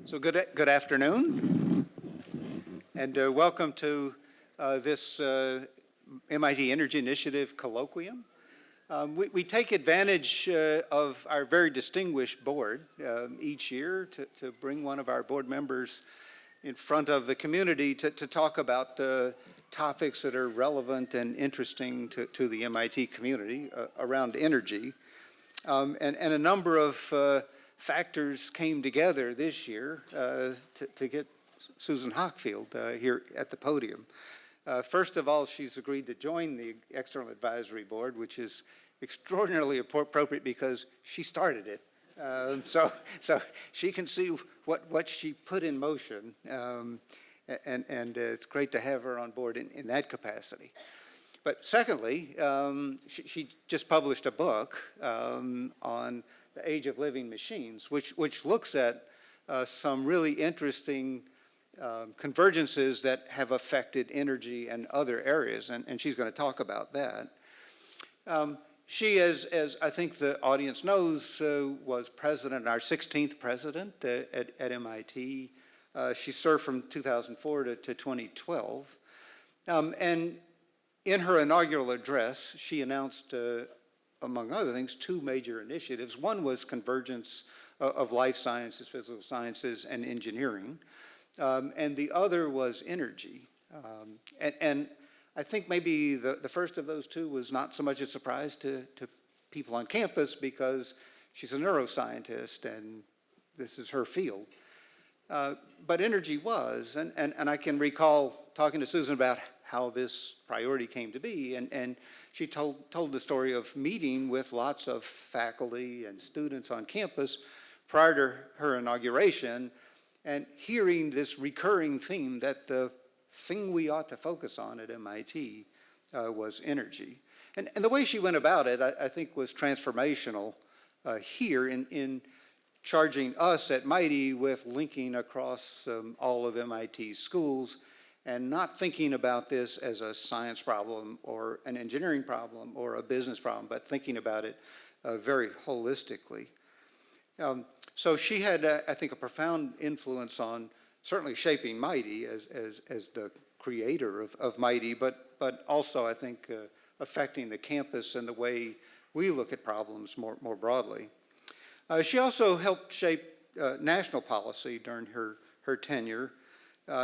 So good afternoon, and welcome to this MIT Energy Initiative Colloquium. We take advantage of our very distinguished board each year to bring one of our board members in front of the community to talk about topics that are relevant and interesting to the MIT community around energy. And a number of factors came together this year to get Susan Hockfield here at the podium. First of all, she's agreed to join the External Advisory Board, which is extraordinarily appropriate because she started it. So she can see what she put in motion, and it's great to have her on board in that capacity. But secondly, she just published a book on the age of living machines, which looks at some really interesting convergences that have affected energy and other areas, and she's going to talk about that. She, as I think the audience knows, was president, our 16th president at MIT. She served from 2004 to 2012. And in her inaugural address, she announced, among other things, two major initiatives. One was convergence of life sciences, physical sciences, and engineering. And the other was energy. And I think maybe the first of those two was not so much a surprise to people on campus because she's a neuroscientist and this is her field. But energy was, and I can recall talking to Susan about how this priority came to be, and she told the story of meeting with lots of faculty and students on campus prior to her inauguration and hearing this recurring theme that the thing we ought to focus on at MIT was energy. And the way she went about it, I think, was transformational here in charging us at MIT with linking across all of MIT's schools and not thinking about this as a science problem or an engineering problem or a business problem, but thinking about it very holistically. So she had, I think, a profound influence on certainly shaping MIT as the creator of MIT, but also, I think, affecting the campus and the way we look at problems more broadly. She also helped shape national policy during her tenure.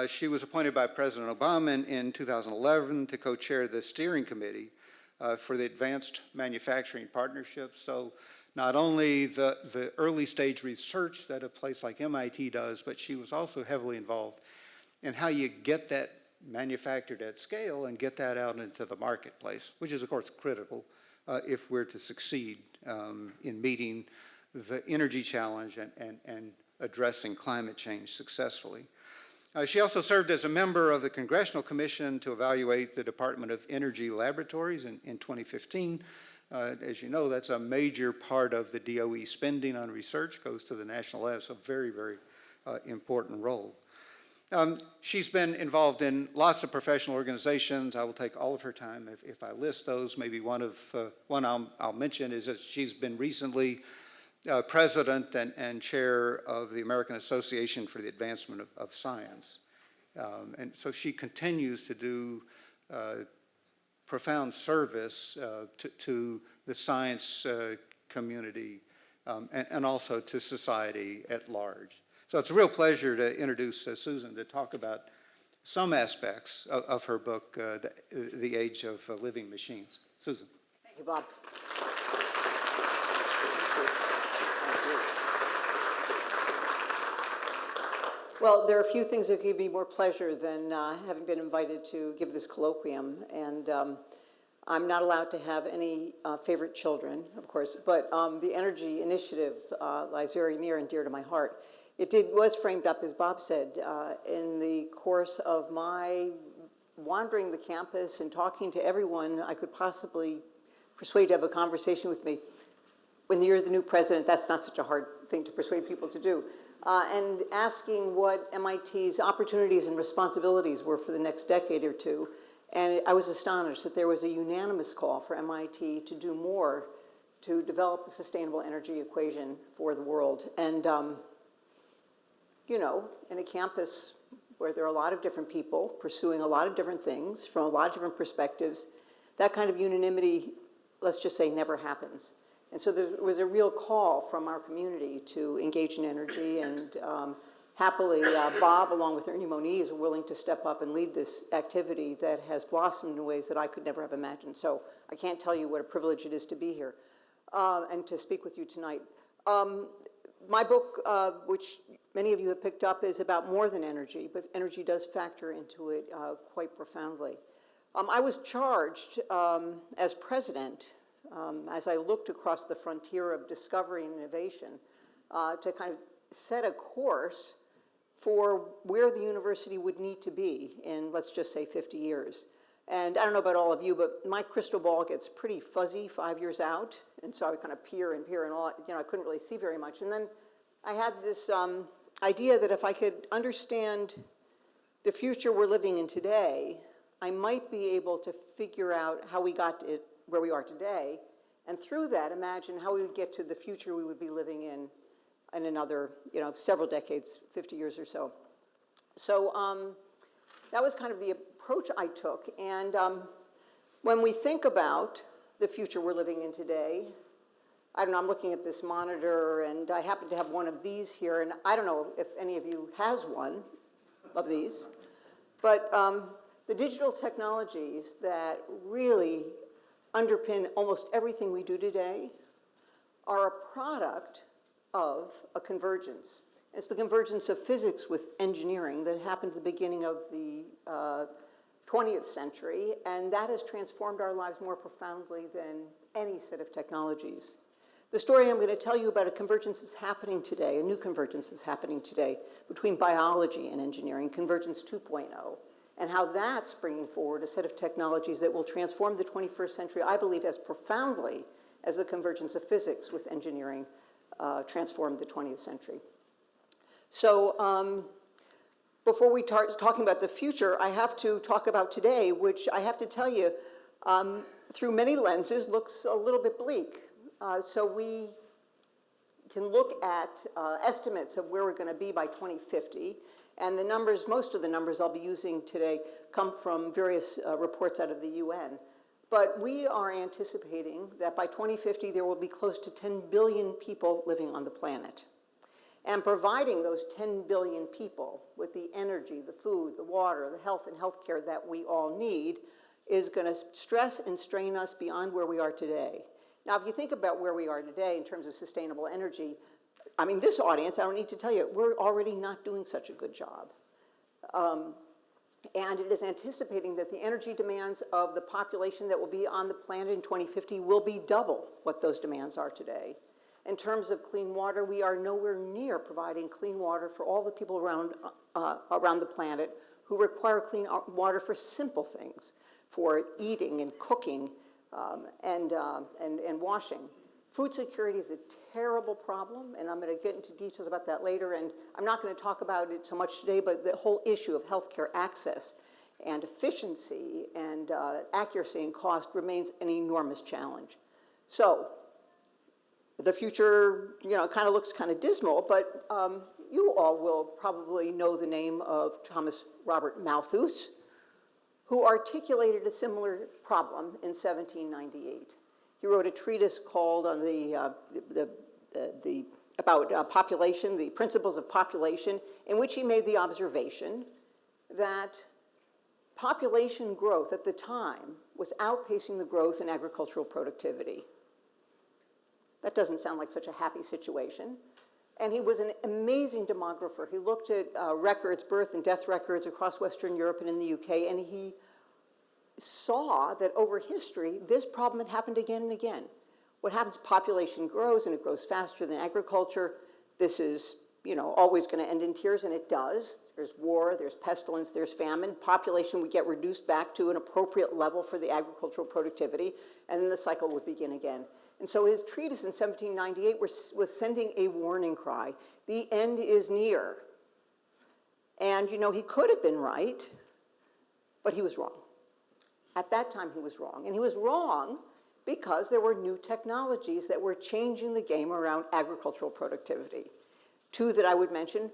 She was appointed by President Obama in 2011 to co-chair the steering committee for the Advanced Manufacturing Partnership. So not only the early stage research that a place like MIT does, but she was also heavily involved in how you get that manufactured at scale and get that out into the marketplace, which is, of course, critical if we're to succeed in meeting the energy challenge and addressing climate change successfully. She also served as a member of the Congressional Commission to evaluate the Department of Energy laboratories in 2015. As you know, that's a major part of the DOE spending on research, goes to the national labs, so very, very important role. She's been involved in lots of professional organizations. I will take all of her time if I list those. Maybe one I'll mention is that she's been recently president and chair of the American Association for the Advancement of Science. And so she continues to do profound service to the science community and also to society at large. So it's a real pleasure to introduce Susan to talk about some aspects of her book, The Age of Living Machines. Susan. Thank you, Bob. Well, there are a few things that give me more pleasure than having been invited to give this colloquium, and I'm not allowed to have any favorite children, of course, but the energy initiative lies very near and dear to my heart. It was framed up, as Bob said, in the course of my wandering the campus and talking to everyone I could possibly persuade to have a conversation with me. When you're the new president, that's not such a hard thing to persuade people to do. And asking what MIT's opportunities and responsibilities were for the next decade or two. And I was astonished that there was a unanimous call for MIT to do more to develop a sustainable energy equation for the world. And in a campus where there are a lot of different people pursuing a lot of different things from a lot of different perspectives, that kind of unanimity, let's just say, never happens. And so there was a real call from our community to engage in energy, and happily, Bob, along with Ernie Moniz, are willing to step up and lead this activity that has blossomed in ways that I could never have imagined. So I can't tell you what a privilege it is to be here and to speak with you tonight. My book, which many of you have picked up, is about more than energy, but energy does factor into it quite profoundly. I was charged as president, as I looked across the frontier of discovery and innovation, to kind of set a course for where the university would need to be in, let's just say, 50 years. And I don't know about all of you, but my crystal ball gets pretty fuzzy 5 years out, and so I would kind of peer and all, I couldn't really see very much. And then I had this idea that if I could understand the future we're living in today, I might be able to figure out how we got to where we are today, and through that, imagine how we would get to the future we would be living in another, several decades, 50 years or so. So that was kind of the approach I took. And when we think about the future we're living in today, I don't know, I'm looking at this monitor, and I happen to have one of these here, and I don't know if any of you has one of these, but the digital technologies that really underpin almost everything we do today are a product of a convergence. It's the convergence of physics with engineering that happened at the beginning of the 20th century, and that has transformed our lives more profoundly than any set of technologies. The story I'm going to tell you about a convergence is happening today, a new convergence is happening today between biology and engineering, Convergence 2.0, and how that's bringing forward a set of technologies that will transform the 21st century, I believe, as profoundly as the convergence of physics with engineering transformed the 20th century. So before we start talking about the future, I have to talk about today, which I have to tell you, through many lenses, looks a little bit bleak. So we can look at estimates of where we're going to be by 2050, and the numbers, most of the numbers I'll be using today come from various reports out of the UN. But we are anticipating that by 2050 there will be close to 10 billion people living on the planet. And providing those 10 billion people with the energy, the food, the water, the health and healthcare that we all need is going to stress and strain us beyond where we are today. Now, if you think about where we are today in terms of sustainable energy, I mean, this audience, I don't need to tell you, we're already not doing such a good job. And it is anticipating that the energy demands of the population that will be on the planet in 2050 will be double what those demands are today. In terms of clean water, we are nowhere near providing clean water for all the people around the planet who require clean water for simple things, for eating and cooking and washing. Food security is a terrible problem, and I'm going to get into details about that later, and I'm not going to talk about it so much today, but the whole issue of healthcare access and efficiency and accuracy and cost remains an enormous challenge. So the future, kind of looks kind of dismal, but you all will probably know the name of Thomas Robert Malthus, who articulated a similar problem in 1798. He wrote a treatise called on about population, the principles of population, in which he made the observation that population growth at the time was outpacing the growth in agricultural productivity. That doesn't sound like such a happy situation. And he was an amazing demographer. He looked at records, birth and death records across Western Europe and in the UK, and he saw that over history, this problem had happened again and again. What happens, population grows, and it grows faster than agriculture. This is, always going to end in tears, and it does. There's war, there's pestilence, there's famine. Population would get reduced back to an appropriate level for the agricultural productivity, and then the cycle would begin again. And so his treatise in 1798 was sending a warning cry. The end is near. And, he could have been right, but he was wrong. At that time, he was wrong. And he was wrong because there were new technologies that were changing the game around agricultural productivity. Two that I would mention,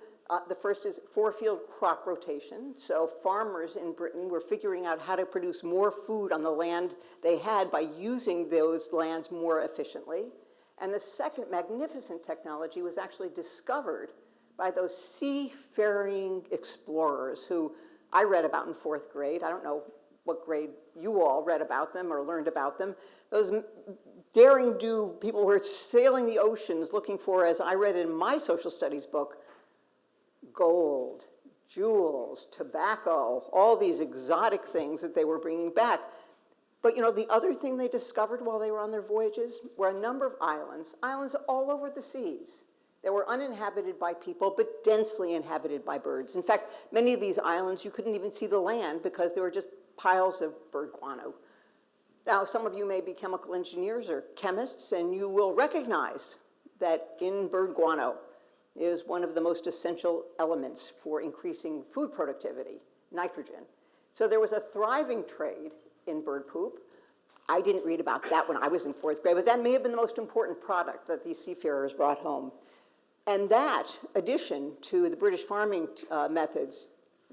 The first is four-field crop rotation. So farmers in Britain were figuring out how to produce more food on the land they had by using those lands more efficiently. And the second magnificent technology was actually discovered by those seafaring explorers who I read about in 4th grade. I don't know what grade you all read about them or learned about them. Those daring-do people who were sailing the oceans looking for, as I read in my social studies book, gold, jewels, tobacco, all these exotic things that they were bringing back. But you know, the other thing they discovered while they were on their voyages were a number of islands all over the seas that were uninhabited by people, but densely inhabited by birds. In fact, many of these islands, you couldn't even see the land because they were just piles of bird guano. Now, some of you may be chemical engineers or chemists, and you will recognize that in bird guano is one of the most essential elements for increasing food productivity, nitrogen. So there was a thriving trade in bird poop. I didn't read about that when I was in 4th grade, but that may have been the most important product that these seafarers brought home. And that addition to the British farming methods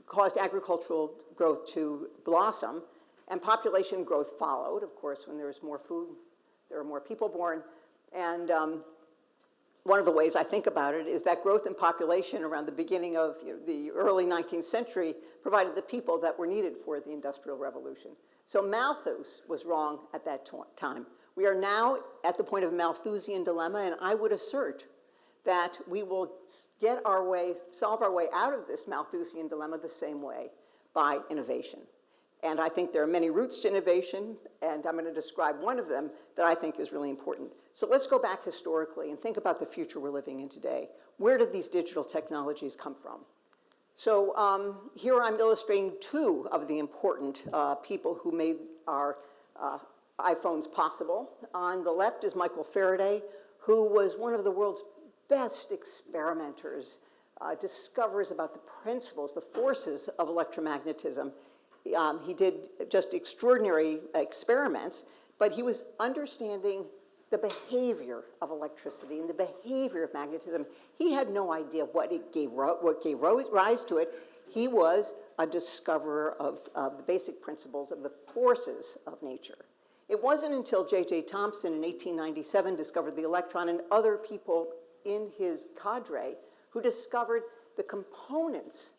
caused agricultural growth to blossom, and population growth followed. Of course, when there was more food, there were more people born. And one of the ways I think about it is that growth in population around the beginning of the early 19th century provided the people that were needed for the Industrial Revolution. So Malthus was wrong at that time. We are now at the point of Malthusian dilemma, and I would assert that we will solve our way out of this Malthusian dilemma the same way, by innovation. And I think there are many routes to innovation, and I'm going to describe one of them that I think is really important. So let's go back historically and think about the future we're living in today. Where did these digital technologies come from? So here I'm illustrating two of the important people who made our iPhones possible. On the left is Michael Faraday, who was one of the world's best experimenters, discoverers about the principles, the forces of electromagnetism. He did just extraordinary experiments, but he was understanding the behavior of electricity and the behavior of magnetism. He had no idea what gave rise to it. He was a discoverer of the basic principles of the forces of nature. It wasn't until J.J. Thompson in 1897 discovered the electron, and other people in his cadre who discovered the components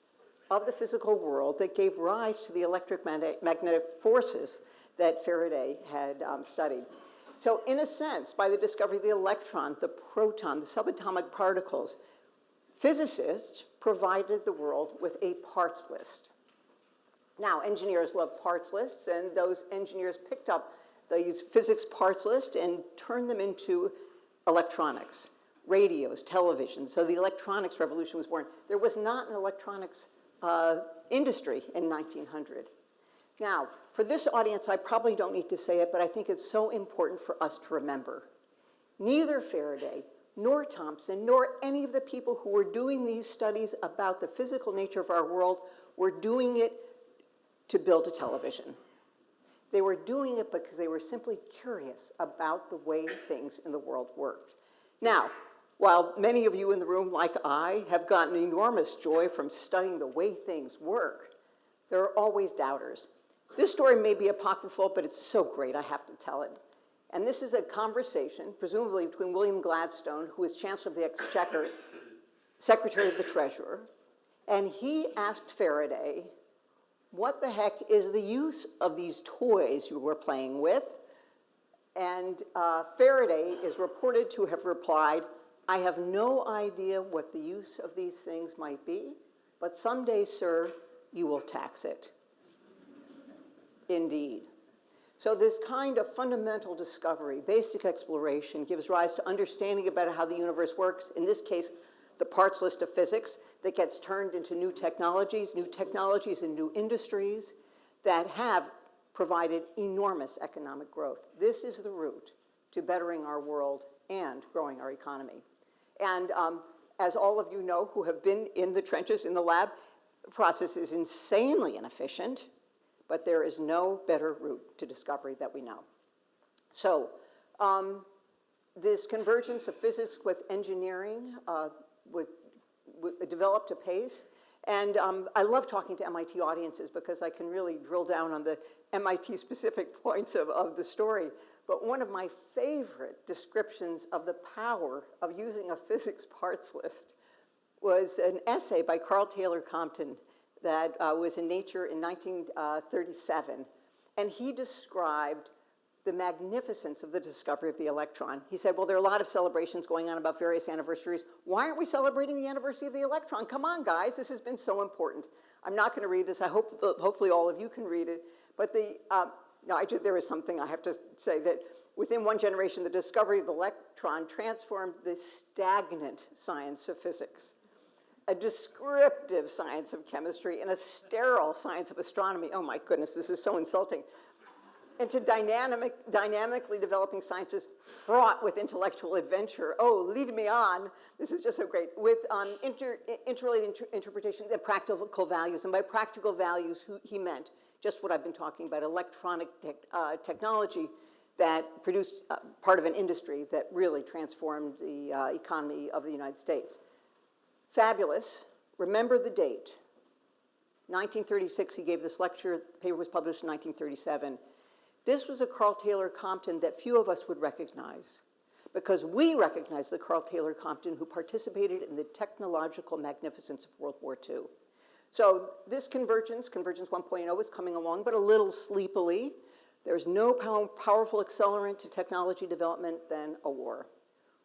of the physical world that gave rise to the electromagnetic forces that Faraday had studied. So in a sense, by the discovery of the electron, the proton, the subatomic particles, physicists provided the world with a parts list. Now, engineers love parts lists, and those engineers picked up these physics parts list and turned them into electronics, radios, television. So the electronics revolution was born. There was not an electronics industry in 1900. Now, for this audience, I probably don't need to say it, but I think it's so important for us to remember. Neither Faraday, nor Thompson, nor any of the people who were doing these studies about the physical nature of our world were doing it to build a television. They were doing it because they were simply curious about the way things in the world worked. Now, while many of you in the room, like I, have gotten enormous joy from studying the way things work, there are always doubters. This story may be apocryphal, but it's so great I have to tell it. And this is a conversation, presumably between William Gladstone, who was Chancellor of the Exchequer, Secretary of the Treasurer, and he asked Faraday, what the heck is the use of these toys you were playing with? And Faraday is reported to have replied, I have no idea what the use of these things might be, but someday, sir, you will tax it. Indeed. So this kind of fundamental discovery, basic exploration, gives rise to understanding about how the universe works, in this case, the parts list of physics that gets turned into new technologies and new industries that have provided enormous economic growth. This is the route to bettering our world and growing our economy. And as all of you know who have been in the trenches in the lab, the process is insanely inefficient, but there is no better route to discovery that we know. So this convergence of physics with engineering, with developed apace. And I love talking to MIT audiences because I can really drill down on the MIT-specific points of the story. But one of my favorite descriptions of the power of using a physics parts list was an essay by Karl Taylor Compton that was in Nature in 1937. And he described the magnificence of the discovery of the electron. He said, well, there are a lot of celebrations going on about various anniversaries. Why aren't we celebrating the anniversary of the electron? Come on, guys, this has been so important. I'm not going to read this. I hope, hopefully all of you can read it. But there is something I have to say, that within one generation, the discovery of the electron transformed the stagnant science of physics, a descriptive science of chemistry, and a sterile science of astronomy. Oh my goodness, this is so insulting. Into dynamically developing sciences fraught with intellectual adventure. Oh, lead me on. This is just so great. With interrelated interpretations and practical values. And by practical values, he meant just what I've been talking about, electronic technology that produced part of an industry that really transformed the economy of the United States. Fabulous. Remember the date. 1936, he gave this lecture. The paper was published in 1937. This was a Karl Taylor Compton that few of us would recognize, because we recognize the Karl Taylor Compton who participated in the technological magnificence of World War II. So this Convergence 1.0 is coming along, but a little sleepily. There's no powerful accelerant to technology development than a war.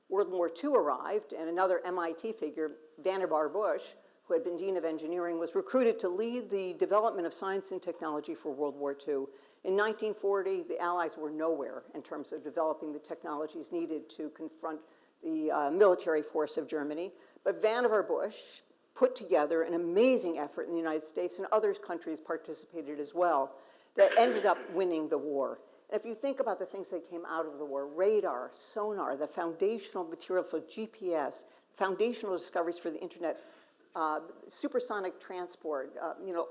World War II arrived, and another MIT figure, Vannevar Bush, who had been Dean of Engineering, was recruited to lead the development of science and technology for World War II. In 1940, the Allies were nowhere in terms of developing the technologies needed to confront the military force of Germany. But Vannevar Bush put together an amazing effort in the United States, and other countries participated as well, that ended up winning the war. And if you think about the things that came out of the war, radar, sonar, the foundational material for GPS, foundational discoveries for the internet, supersonic transport,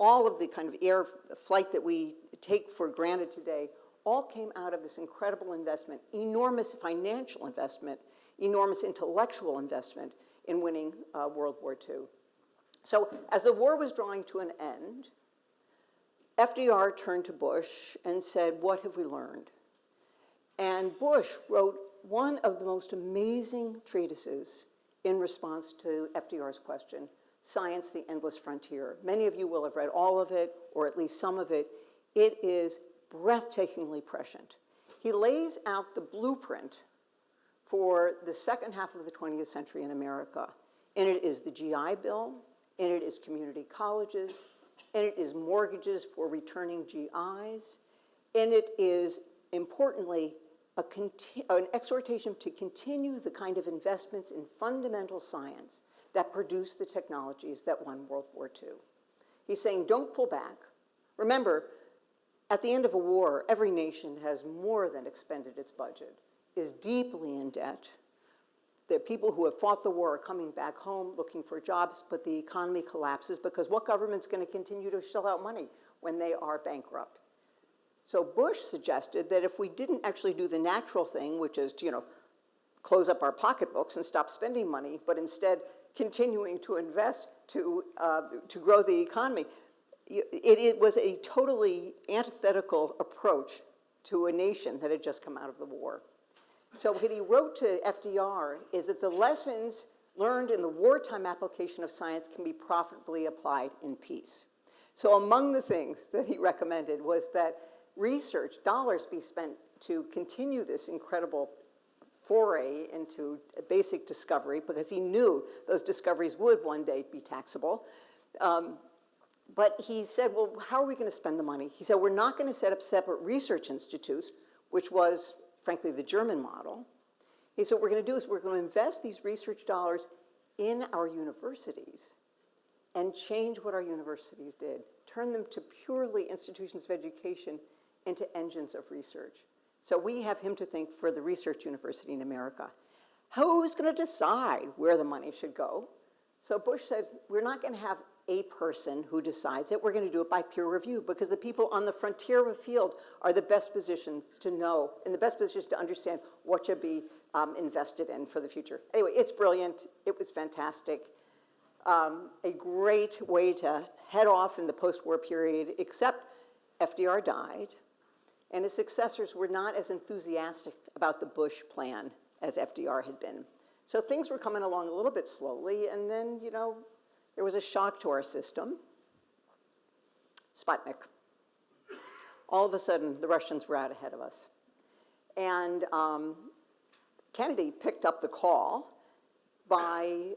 all of the kind of air flight that we take for granted today, all came out of this incredible investment, enormous financial investment, enormous intellectual investment in winning World War II. So as the war was drawing to an end, FDR turned to Bush and said, what have we learned? And Bush wrote one of the most amazing treatises in response to FDR's question, Science, the Endless Frontier. Many of you will have read all of it, or at least some of it. It is breathtakingly prescient. He lays out the blueprint for the second half of the 20th century in America. In it is the GI Bill, in it is community colleges, in it is mortgages for returning GIs, in it is, importantly, an exhortation to continue the kind of investments in fundamental science that produced the technologies that won World War II. He's saying, don't pull back. Remember, at the end of a war, every nation has more than expended its budget, is deeply in debt. The people who have fought the war are coming back home looking for jobs, but the economy collapses because what government's going to continue to shell out money when they are bankrupt? So Bush suggested that if we didn't actually do the natural thing, which is to, close up our pocketbooks and stop spending money, but instead continuing to invest to grow the economy, it was a totally antithetical approach to a nation that had just come out of the war. So what he wrote to FDR is that the lessons learned in the wartime application of science can be profitably applied in peace. So among the things that he recommended was that research, dollars be spent to continue this incredible foray into basic discovery, because he knew those discoveries would one day be taxable. But he said, well, how are we going to spend the money? He said, we're not going to set up separate research institutes, which was, frankly, the German model. He said, what we're going to do is we're going to invest these research dollars in our universities and change what our universities did, turn them to purely institutions of education into engines of research. So we have him to thank for the research university in America. Who's going to decide where the money should go? So Bush said, we're not going to have a person who decides it. We're going to do it by peer review, because the people on the frontier of a field are the best positions to know and the best positions to understand what should be invested in for the future. Anyway, it's brilliant. It was fantastic. a great way to head off in the post-war period, except FDR died, and his successors were not as enthusiastic about the Bush plan as FDR had been. So things were coming along a little bit slowly, and then, there was a shock to our system. Sputnik. All of a sudden, the Russians were out ahead of us. And Kennedy picked up the call by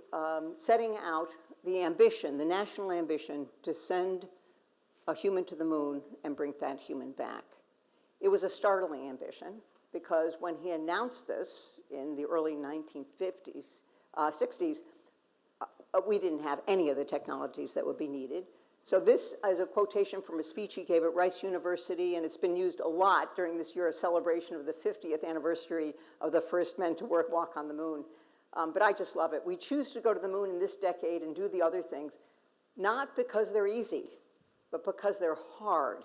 setting out the ambition, the national ambition, to send a human to the moon and bring that human back. It was a startling ambition, because when he announced this in the early 1950s, 60s, we didn't have any of the technologies that would be needed. So this is a quotation from a speech he gave at Rice University, and it's been used a lot during this year of celebration of the 50th anniversary of the first men to walk on the moon. But I just love it. We choose to go to the moon in this decade and do the other things, not because they're easy, but because they're hard.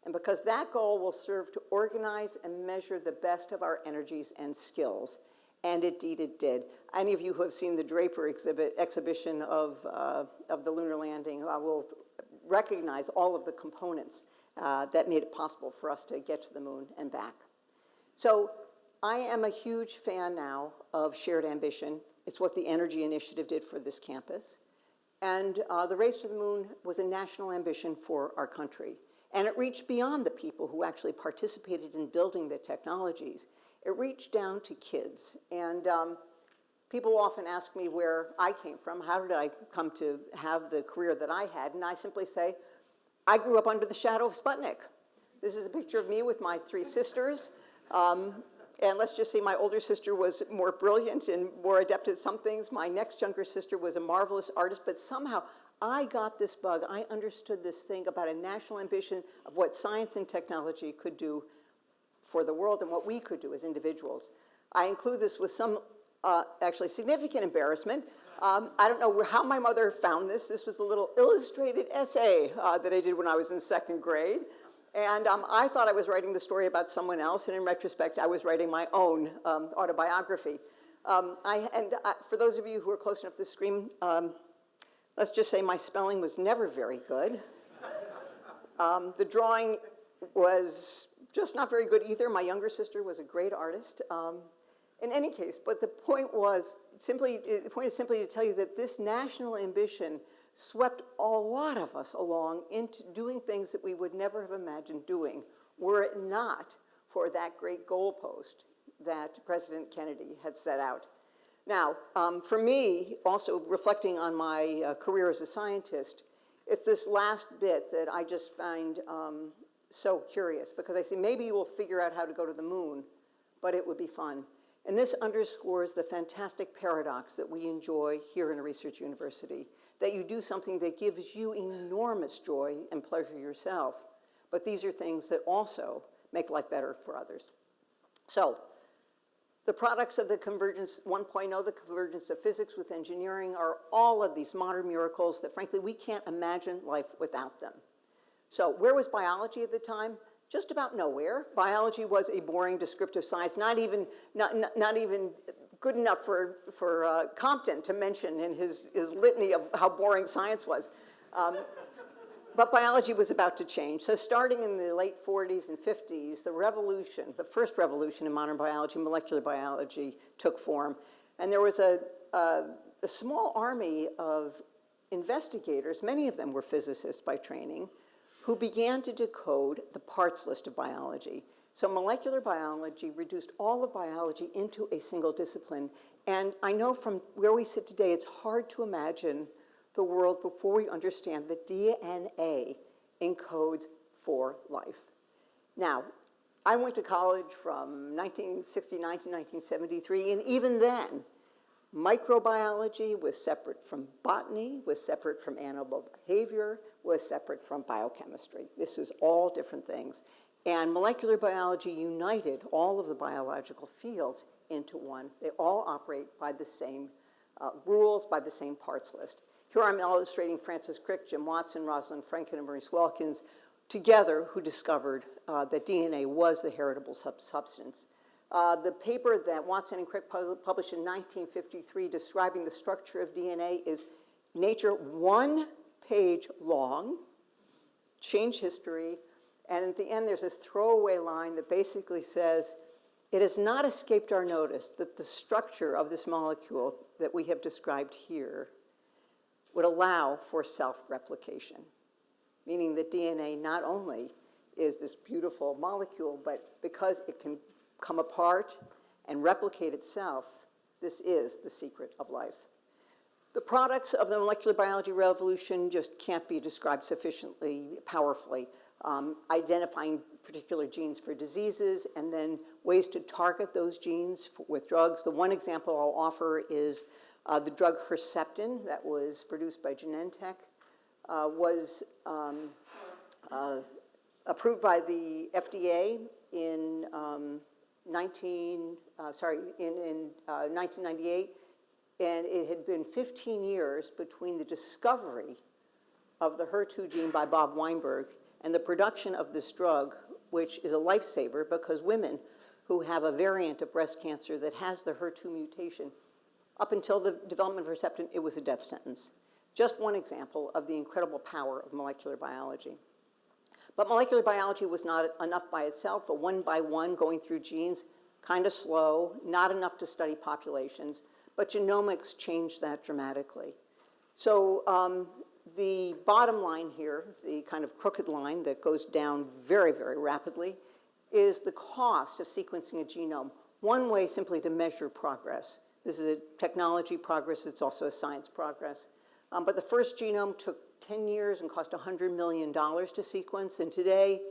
And because that goal will serve to organize and measure the best of our energies and skills. And indeed it did. Any of you who have seen the Draper exhibition of the lunar landing will recognize all of the components that made it possible for us to get to the moon and back. So I am a huge fan now of shared ambition. It's what the Energy Initiative did for this campus. And the race to the moon was a national ambition for our country. And it reached beyond the people who actually participated in building the technologies. It reached down to kids. And people often ask me where I came from. How did I come to have the career that I had? And I simply say, I grew up under the shadow of Sputnik. This is a picture of me with my 3 sisters. And let's just say my older sister was more brilliant and more adept at some things. My next younger sister was a marvelous artist, but somehow I got this bug. I understood this thing about a national ambition of what science and technology could do for the world and what we could do as individuals. I include this with some actually significant embarrassment. I don't know how my mother found this. This was a little illustrated essay that I did when I was in 2nd grade. And I thought I was writing the story about someone else, and in retrospect, I was writing my own autobiography. For those of you who are close enough to the screen, let's just say my spelling was never very good. The drawing was just not very good either. My younger sister was a great artist. In any case, but the point is simply to tell you that this national ambition swept a lot of us along into doing things that we would never have imagined doing were it not for that great goalpost that President Kennedy had set out. Now, for me, also reflecting on my career as a scientist, it's this last bit that I just find so curious, because I say maybe you will figure out how to go to the moon, but it would be fun. And this underscores the fantastic paradox that we enjoy here in a research university, that you do something that gives you enormous joy and pleasure yourself, but these are things that also make life better for others. So, the products of the Convergence 1.0, the convergence of physics with engineering, are all of these modern miracles that, frankly, we can't imagine life without them. So, where was biology at the time? Just about nowhere. Biology was a boring descriptive science, not even good enough for Compton to mention in his litany of how boring science was. But biology was about to change. So starting in the late 40s and 50s, the first revolution in modern biology, molecular biology, took form. And there was a small army of investigators, many of them were physicists by training, who began to decode the parts list of biology. So molecular biology reduced all of biology into a single discipline. And I know from where we sit today, it's hard to imagine the world before we understand that DNA encodes for life. Now, I went to college from 1969 to 1973, and even then, microbiology was separate from botany, was separate from animal behavior, was separate from biochemistry. This is all different things. And molecular biology united all of the biological fields into one. They all operate by the same rules, by the same parts list. Here I'm illustrating Francis Crick, Jim Watson, Rosalind Franklin, and Maurice Wilkins, together, who discovered that DNA was the heritable substance. The paper that Watson and Crick published in 1953 describing the structure of DNA is Nature, 1 page long, change history, and at the end there's this throwaway line that basically says, it has not escaped our notice that the structure of this molecule that we have described here would allow for self-replication, meaning that DNA not only is this beautiful molecule, but because it can come apart and replicate itself, this is the secret of life. The products of the molecular biology revolution just can't be described sufficiently powerfully. Identifying particular genes for diseases and then ways to target those genes with drugs. The one example I'll offer is the drug Herceptin that was produced by Genentech was approved by the FDA in 1998, and it had been 15 years between the discovery of the HER2 gene by Bob Weinberg and the production of this drug, which is a lifesaver because women who have a variant of breast cancer that has the HER2 mutation, up until the development of Herceptin, it was a death sentence. Just one example of the incredible power of molecular biology. But molecular biology was not enough by itself, a one by one going through genes, kind of slow, not enough to study populations, but genomics changed that dramatically. So the bottom line here, the kind of crooked line that goes down very, very rapidly, is the cost of sequencing a genome. One way simply to measure progress. This is a technology progress, it's also a science progress. But the first genome took 10 years and cost $100 million to sequence, and today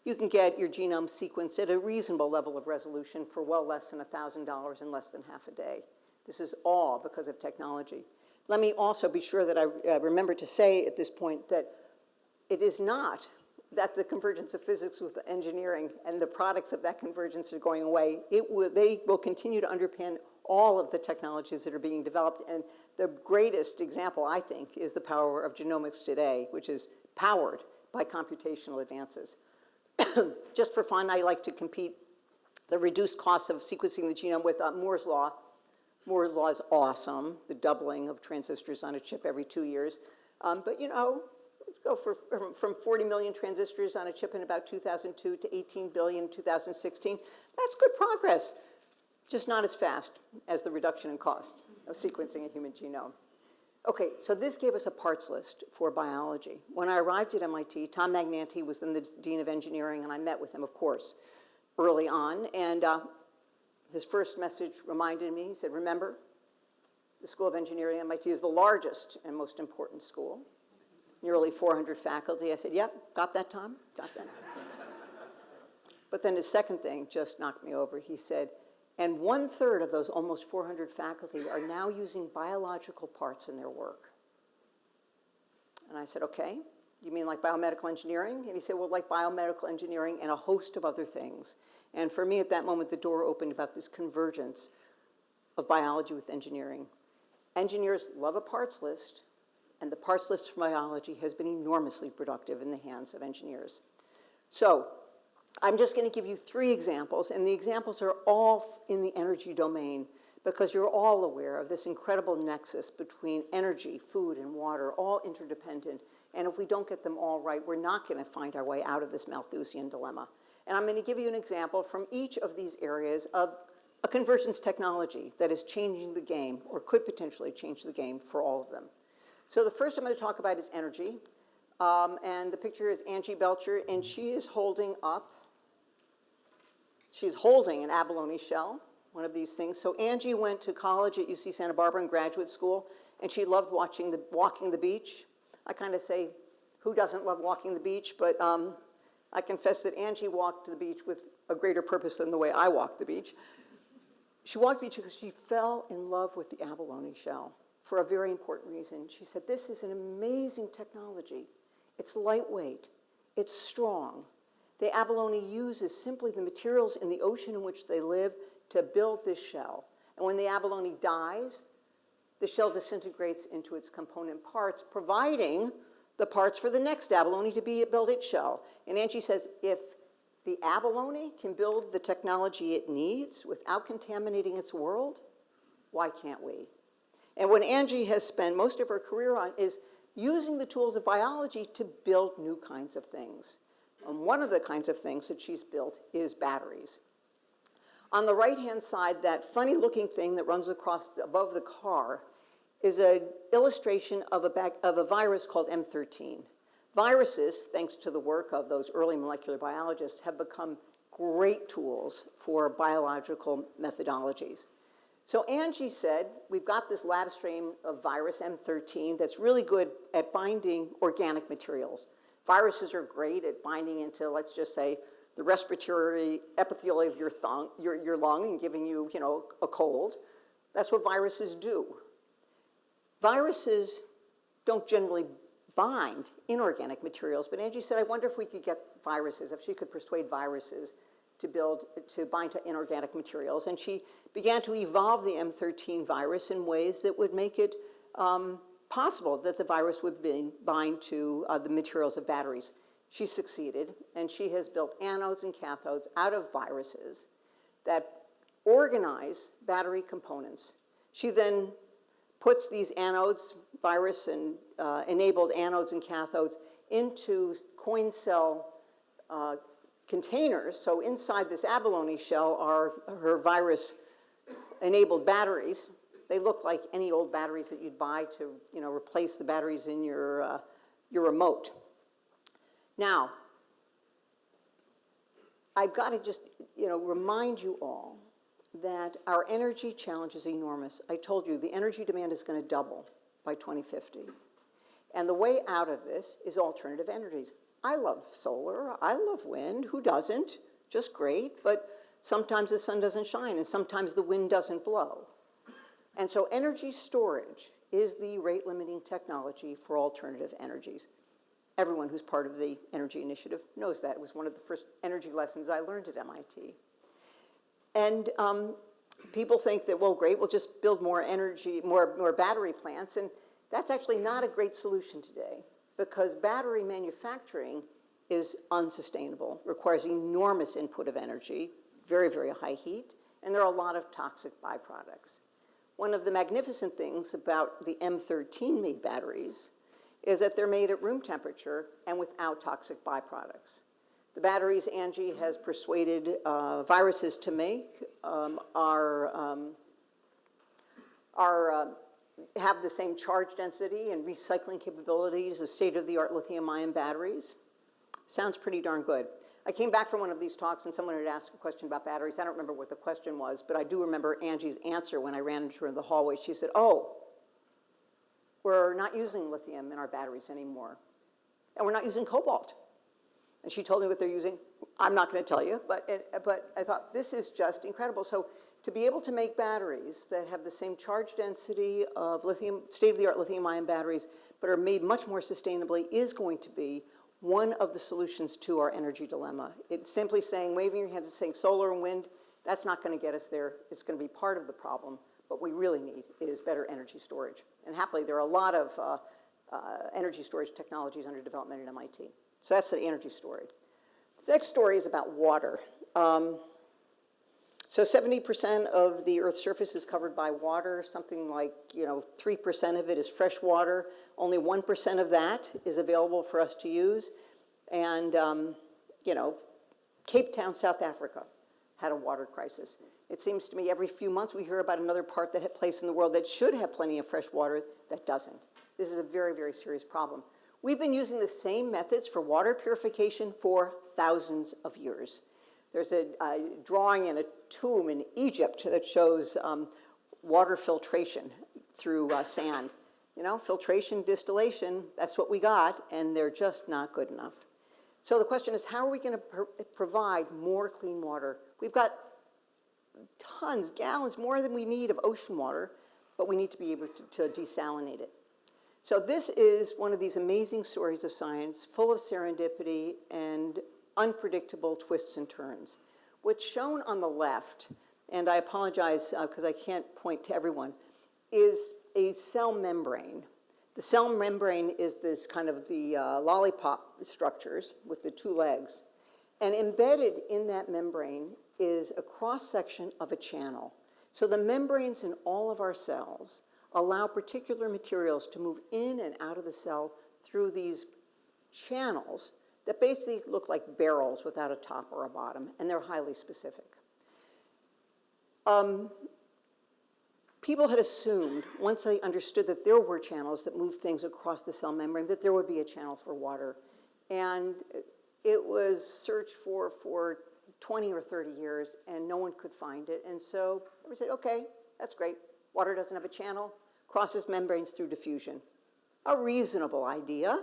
you can get your genome sequenced at a reasonable level of resolution for well less than $1,000 in less than half a day. This is all because of technology. Let me also be sure that I remember to say at this point that it is not that the convergence of physics with engineering and the products of that convergence are going away. They will continue to underpin all of the technologies that are being developed. And the greatest example, I think, is the power of genomics today, which is powered by computational advances. Just for fun, I like to compete the reduced costs of sequencing the genome with Moore's law. Moore's law is awesome, the doubling of transistors on a chip every 2 years. But you know, go from 40 million transistors on a chip in about 2002 to 18 billion in 2016. That's good progress, just not as fast as the reduction in cost of sequencing a human genome. Okay, so this gave us a parts list for biology. When I arrived at MIT, Tom Magnanti was then the Dean of Engineering, and I met with him, of course, early on. And his first message reminded me, he said, remember, the School of Engineering at MIT is the largest and most important school. Nearly 400 faculty. I said, yep, got that, Tom? Got that? But then his second thing just knocked me over. He said, and 1/3 of those almost 400 faculty are now using biological parts in their work. And I said, okay, you mean like biomedical engineering? And he said, well, like biomedical engineering and a host of other things. And for me at that moment, the door opened about this convergence of biology with engineering. Engineers love a parts list, and the parts list for biology has been enormously productive in the hands of engineers. So I'm just going to give you 3 examples, and the examples are all in the energy domain because you're all aware of this incredible nexus between energy, food, and water, all interdependent. And if we don't get them all right, we're not going to find our way out of this Malthusian dilemma. And I'm going to give you an example from each of these areas of a convergence technology that is changing the game or could potentially change the game for all of them. So the first I'm going to talk about is energy. And the picture is Angie Belcher, and she is holding an abalone shell, one of these things. So Angie went to college at UC Santa Barbara in graduate school, and she loved walking the beach. I kind of say, who doesn't love walking the beach? But I confess that Angie walked the beach with a greater purpose than the way I walk the beach. She walked the beach because she fell in love with the abalone shell for a very important reason. She said, this is an amazing technology. It's lightweight. It's strong. The abalone uses simply the materials in the ocean in which they live to build this shell. And when the abalone dies, the shell disintegrates into its component parts, providing the parts for the next abalone to build its shell. And Angie says, if the abalone can build the technology it needs without contaminating its world, why can't we? And what Angie has spent most of her career on is using the tools of biology to build new kinds of things. And one of the kinds of things that she's built is batteries. On the right-hand side, that funny-looking thing that runs above the car is an illustration of a virus called M13. Viruses, thanks to the work of those early molecular biologists, have become great tools for biological methodologies. So Angie said, we've got this lab strain of virus M13 that's really good at binding organic materials. Viruses are great at binding into, let's just say, the respiratory epithelium of your lung and giving you, a cold. That's what viruses do. Viruses don't generally bind inorganic materials, but Angie said, I wonder if we could get viruses, if she could persuade viruses to bind to inorganic materials. And she began to evolve the M13 virus in ways that would make it possible that the virus would bind to the materials of batteries. She succeeded, and she has built anodes and cathodes out of viruses that organize battery components. She then puts these anodes, virus and enabled anodes and cathodes, into coin cell containers. So inside this abalone shell are her virus-enabled batteries. They look like any old batteries that you'd buy to replace the batteries in your remote. Now, I've got to just remind you all that our energy challenge is enormous. I told you the energy demand is going to double by 2050. And the way out of this is alternative energies. I love solar, I love wind, who doesn't? Just great, but sometimes the sun doesn't shine and sometimes the wind doesn't blow. And so energy storage is the rate limiting technology for alternative energies. Everyone who's part of the Energy Initiative knows that. It was one of the first energy lessons I learned at MIT. And people think that, well, great, we'll just build more battery plants. And that's actually not a great solution today because battery manufacturing is unsustainable, requires enormous input of energy, very, very high heat, and there are a lot of toxic byproducts. One of the magnificent things about the M13 made batteries is that they're made at room temperature and without toxic byproducts. The batteries Angie has persuaded viruses to make have the same charge density and recycling capabilities as state-of-the-art lithium-ion batteries. Sounds pretty darn good. I came back from one of these talks and someone had asked a question about batteries. I don't remember what the question was, but I do remember Angie's answer when I ran into her in the hallway. She said, oh, we're not using lithium in our batteries anymore. And we're not using cobalt. And she told me what they're using. I'm not going to tell you, but I thought this is just incredible. So to be able to make batteries that have the same charge density of lithium, state-of-the-art lithium-ion batteries, but are made much more sustainably is going to be one of the solutions to our energy dilemma. It's simply saying, waving your hands and saying solar and wind, that's not going to get us there. It's going to be part of the problem. What we really need is better energy storage. And happily, there are a lot of energy storage technologies under development at MIT. So that's the energy story. The next story is about water. So 70% of the Earth's surface is covered by water. Something like 3% of it is fresh water. Only 1% of that is available for us to use. And Cape Town, South Africa, had a water crisis. It seems to me every few months we hear about another place in the world that should have plenty of fresh water that doesn't. This is a very, very serious problem. We've been using the same methods for water purification for thousands of years. There's a drawing in a tomb in Egypt that shows water filtration through sand. Filtration, distillation, that's what we got, and they're just not good enough. So the question is, how are we going to provide more clean water? We've got tons, gallons, more than we need of ocean water, but we need to be able to desalinate it. So this is one of these amazing stories of science, full of serendipity and unpredictable twists and turns. What's shown on the left, and I apologize because I can't point to everyone, is a cell membrane. The cell membrane is this kind of the lollipop structures with the two legs. And embedded in that membrane is a cross-section of a channel. So the membranes in all of our cells allow particular materials to move in and out of the cell through these channels that basically look like barrels without a top or a bottom, and they're highly specific. People had assumed, once they understood that there were channels that moved things across the cell membrane, that there would be a channel for water. And it was searched for 20 or 30 years, and no one could find it. And so we said, okay, that's great. Water doesn't have a channel, crosses membranes through diffusion. A reasonable idea.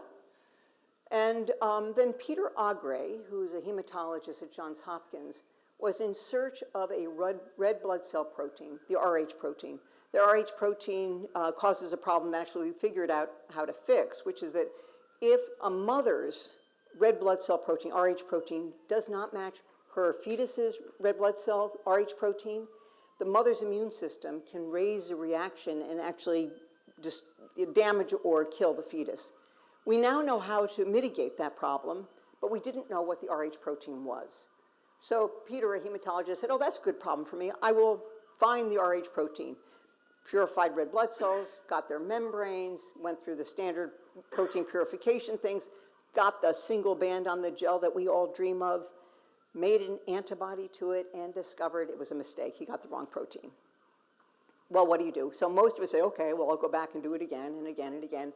And then Peter Agre, who's a hematologist at Johns Hopkins, was in search of a red blood cell protein, the Rh protein. The Rh protein causes a problem that actually we figured out how to fix, which is that if a mother's red blood cell protein, Rh protein, does not match her fetus's red blood cell Rh protein, the mother's immune system can raise a reaction and actually just damage or kill the fetus. We now know how to mitigate that problem, but we didn't know what the Rh protein was. So Peter, a hematologist, said, oh, that's a good problem for me. I will find the Rh protein. Purified red blood cells, got their membranes, went through the standard protein purification things, got the single band on the gel that we all dream of, made an antibody to it, and discovered it was a mistake. He got the wrong protein. Well, what do you do? So most of us say, okay, well, I'll go back and do it again and again and again.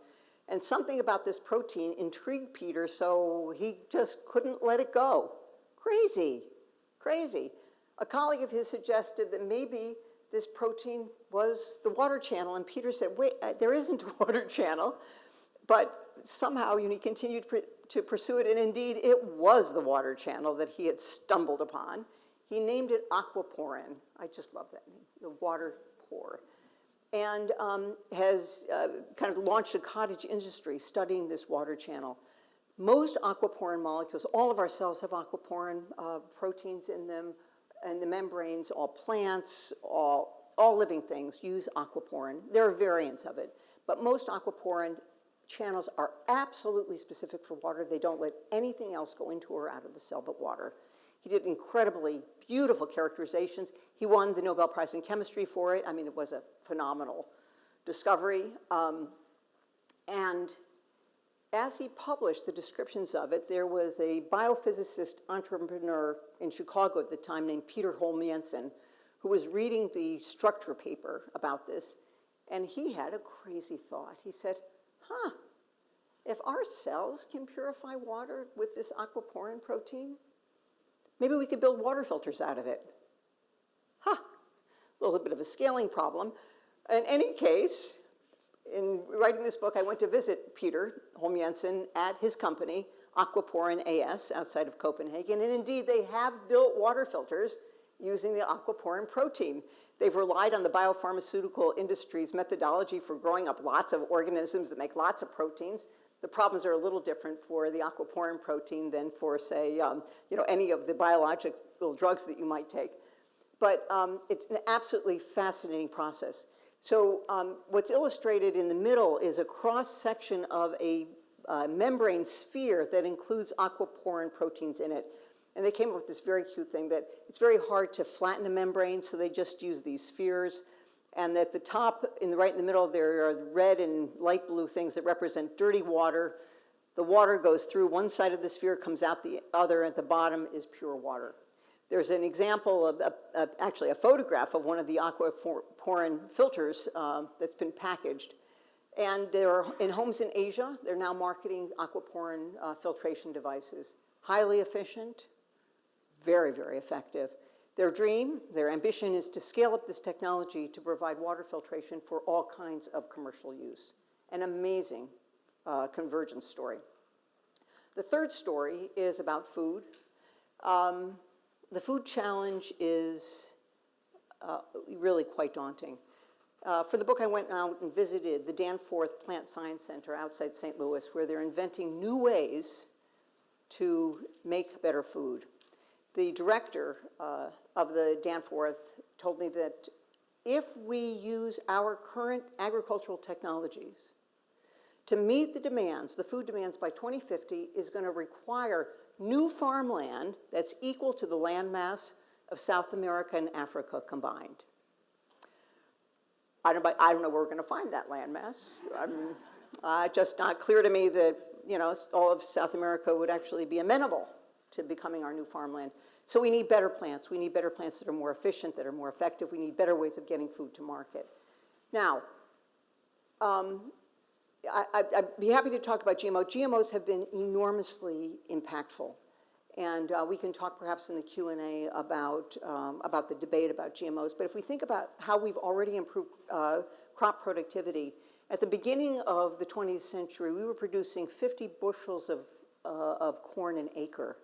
And something about this protein intrigued Peter, so he just couldn't let it go. Crazy, crazy. A colleague of his suggested that maybe this protein was the water channel, and Peter said, wait, there isn't a water channel. But somehow he continued to pursue it, and indeed it was the water channel that he had stumbled upon. He named it aquaporin. I just love that name, the water pore. And has kind of launched a cottage industry studying this water channel. Most aquaporin molecules, all of our cells have aquaporin proteins in them, and the membranes, all plants, all living things use aquaporin. There are variants of it, but most aquaporin channels are absolutely specific for water. They don't let anything else go into or out of the cell but water. He did incredibly beautiful characterizations. He won the Nobel Prize in Chemistry for it. I mean, it was a phenomenal discovery. And as he published the descriptions of it, there was a biophysicist entrepreneur in Chicago at the time named Peter Holm-Jensen, who was reading the structure paper about this, and he had a crazy thought. He said, if our cells can purify water with this aquaporin protein, maybe we could build water filters out of it. A little bit of a scaling problem. In any case, in writing this book, I went to visit Peter Holm-Jensen at his company, Aquaporin AS, outside of Copenhagen, and indeed they have built water filters using the aquaporin protein. They've relied on the biopharmaceutical industry's methodology for growing up lots of organisms that make lots of proteins. The problems are a little different for the aquaporin protein than for, say, any of the biological drugs that you might take. But it's an absolutely fascinating process. So what's illustrated in the middle is a cross-section of a membrane sphere that includes aquaporin proteins in it. And they came up with this very cute thing that it's very hard to flatten a membrane, so they just use these spheres. And at the top, right in the middle, there are red and light blue things that represent dirty water. The water goes through one side of the sphere, comes out the other. At the bottom is pure water. There's an example of, actually a photograph of one of the aquaporin filters that's been packaged. And they're in homes in Asia. They're now marketing aquaporin filtration devices. Highly efficient, very, very effective. Their dream, their ambition is to scale up this technology to provide water filtration for all kinds of commercial use. An amazing convergence story. The third story is about food. The food challenge is really quite daunting. For the book, I went out and visited the Danforth Plant Science Center outside St. Louis, where they're inventing new ways to make better food. The director of the Danforth told me that if we use our current agricultural technologies to meet the demands, the food demands by 2050, is going to require new farmland that's equal to the landmass of South America and Africa combined. I don't know where we're going to find that landmass. Just not clear to me that, all of South America would actually be amenable to becoming our new farmland. So we need better plants. We need better plants that are more efficient, that are more effective. We need better ways of getting food to market. Now, I'd be happy to talk about GMO. GMOs have been enormously impactful. And we can talk perhaps in the Q&A about the debate about GMOs. But if we think about how we've already improved crop productivity, at the beginning of the 20th century, we were producing 50 bushels of corn an acre.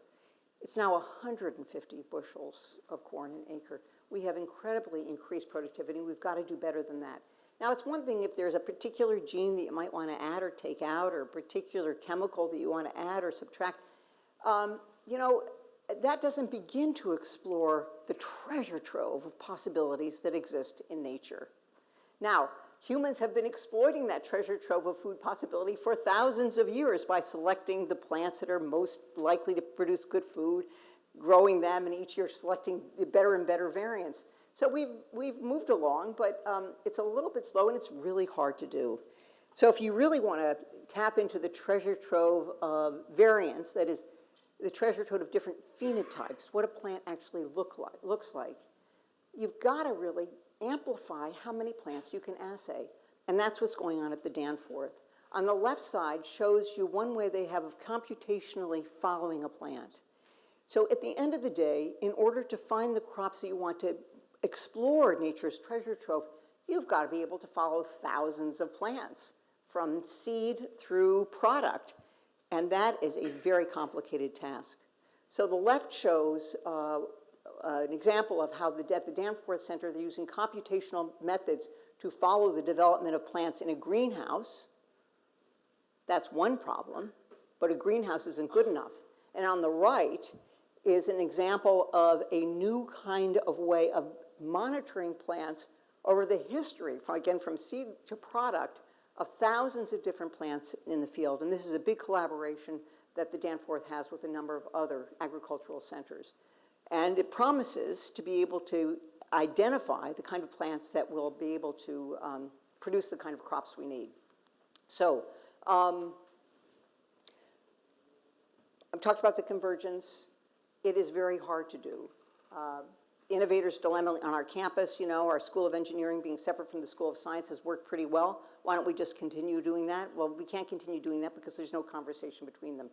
It's now 150 bushels of corn an acre. We have incredibly increased productivity. We've got to do better than that. Now, it's one thing if there's a particular gene that you might want to add or take out, or a particular chemical that you want to add or subtract. That doesn't begin to explore the treasure trove of possibilities that exist in nature. Now, humans have been exploiting that treasure trove of food possibility for thousands of years by selecting the plants that are most likely to produce good food, growing them, and each year selecting the better and better variants. So we've moved along, but it's a little bit slow, and it's really hard to do. So if you really want to tap into the treasure trove of variants, that is, the treasure trove of different phenotypes, what a plant actually looks like, you've got to really amplify how many plants you can assay. And that's what's going on at the Danforth. On the left side shows you one way they have of computationally following a plant. So at the end of the day, in order to find the crops that you want to explore nature's treasure trove, you've got to be able to follow thousands of plants from seed through product. And that is a very complicated task. So the left shows an example of how at the Danforth Center, they're using computational methods to follow the development of plants in a greenhouse. That's one problem, but a greenhouse isn't good enough. And on the right is an example of a new kind of way of monitoring plants over the history, from seed to product, of thousands of different plants in the field. And this is a big collaboration that the Danforth has with a number of other agricultural centers. And it promises to be able to identify the kind of plants that will be able to produce the kind of crops we need. So I've talked about the convergence. It is very hard to do. Innovator's dilemma on our campus, our School of Engineering being separate from the School of Science has worked pretty well. Why don't we just continue doing that? Well, we can't continue doing that because there's no conversation between them.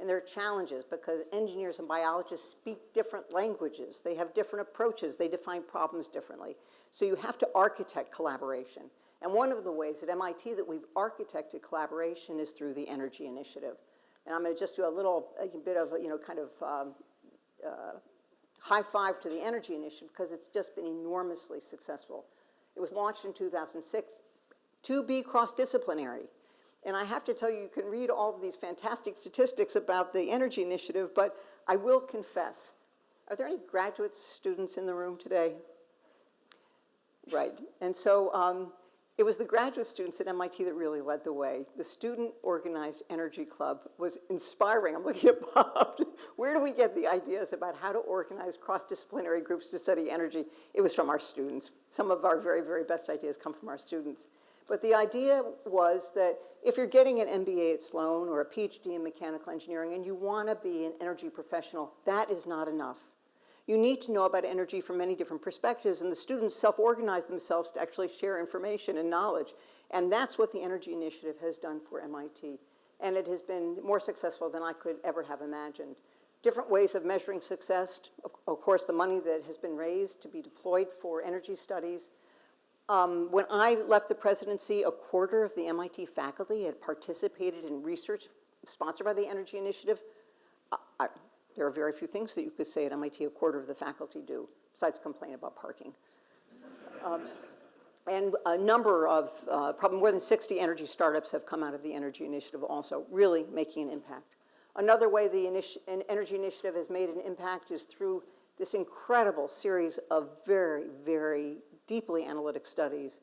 And there are challenges because engineers and biologists speak different languages. They have different approaches. They define problems differently. So you have to architect collaboration. And one of the ways at MIT that we've architected collaboration is through the Energy Initiative. And I'm going to just do a bit of, high five to the Energy Initiative because it's just been enormously successful. It was launched in 2006 to be cross-disciplinary. And I have to tell you, you can read all of these fantastic statistics about the Energy Initiative, but I will confess, are there any graduate students in the room today? Right. And so it was the graduate students at MIT that really led the way. The student-organized energy club was inspiring. I'm looking at Bob. Where do we get the ideas about how to organize cross-disciplinary groups to study energy? It was from our students. Some of our very, very best ideas come from our students. But the idea was that if you're getting an MBA at Sloan or a PhD in mechanical engineering and you want to be an energy professional, that is not enough. You need to know about energy from many different perspectives, and the students self-organize themselves to actually share information and knowledge. And that's what the Energy Initiative has done for MIT. And it has been more successful than I could ever have imagined. Different ways of measuring success, of course, the money that has been raised to be deployed for energy studies. When I left the presidency, a quarter of the MIT faculty had participated in research sponsored by the Energy Initiative. There are very few things that you could say at MIT a quarter of the faculty do, besides complain about parking. And a number of, probably more than 60 energy startups have come out of the Energy Initiative also, really making an impact. Another way the Energy Initiative has made an impact is through this incredible series of very, very deeply analytic studies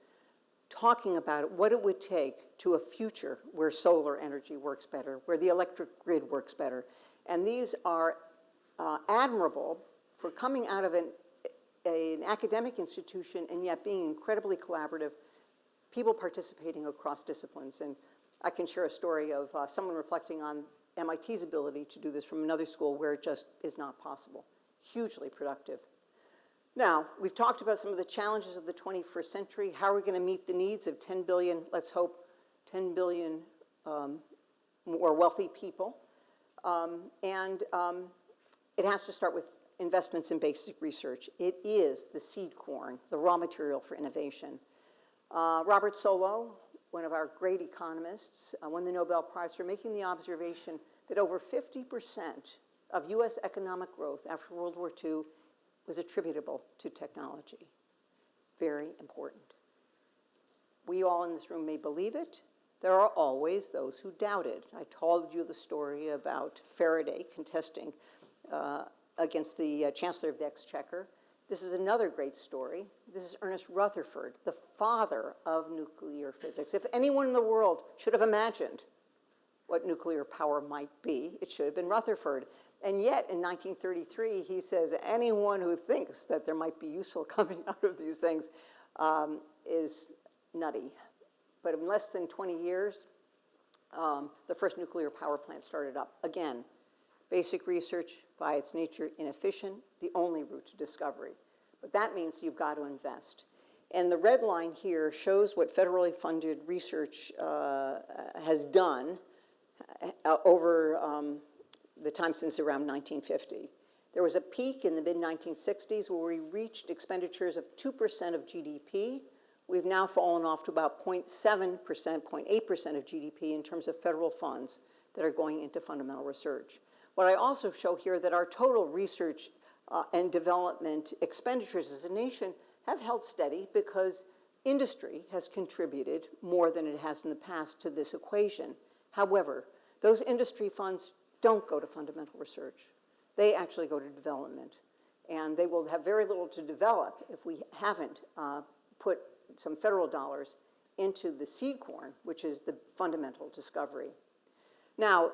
talking about what it would take to a future where solar energy works better, where the electric grid works better. And these are admirable for coming out of an academic institution and yet being incredibly collaborative. people participating across disciplines. And I can share a story of someone reflecting on MIT's ability to do this from another school where it just is not possible. Hugely productive. Now, we've talked about some of the challenges of the 21st century. How are we going to meet the needs of 10 billion, let's hope, 10 billion more wealthy people? It has to start with investments in basic research. It is the seed corn, the raw material for innovation. Robert Solow, one of our great economists, won the Nobel Prize for making the observation that over 50% of US economic growth after World War II was attributable to technology. Very important. We all in this room may believe it. There are always those who doubt it. I told you the story about Faraday contesting against the Chancellor of the Exchequer. This is another great story. This is Ernest Rutherford, the father of nuclear physics. If anyone in the world should have imagined what nuclear power might be, it should have been Rutherford. And yet, in 1933, he says, anyone who thinks that there might be useful coming out of these things is nutty. But in less than 20 years, the first nuclear power plant started up. Again, basic research, by its nature, inefficient, the only route to discovery. But that means you've got to invest. And the red line here shows what federally funded research has done over the time since around 1950. There was a peak in the mid-1960s where we reached expenditures of 2% of GDP. We've now fallen off to about 0.7%, 0.8% of GDP in terms of federal funds that are going into fundamental research. What I also show here that our total research and development expenditures as a nation have held steady because industry has contributed more than it has in the past to this equation. However, those industry funds don't go to fundamental research. They actually go to development. And they will have very little to develop if we haven't put some federal dollars into the seed corn, which is the fundamental discovery. Now,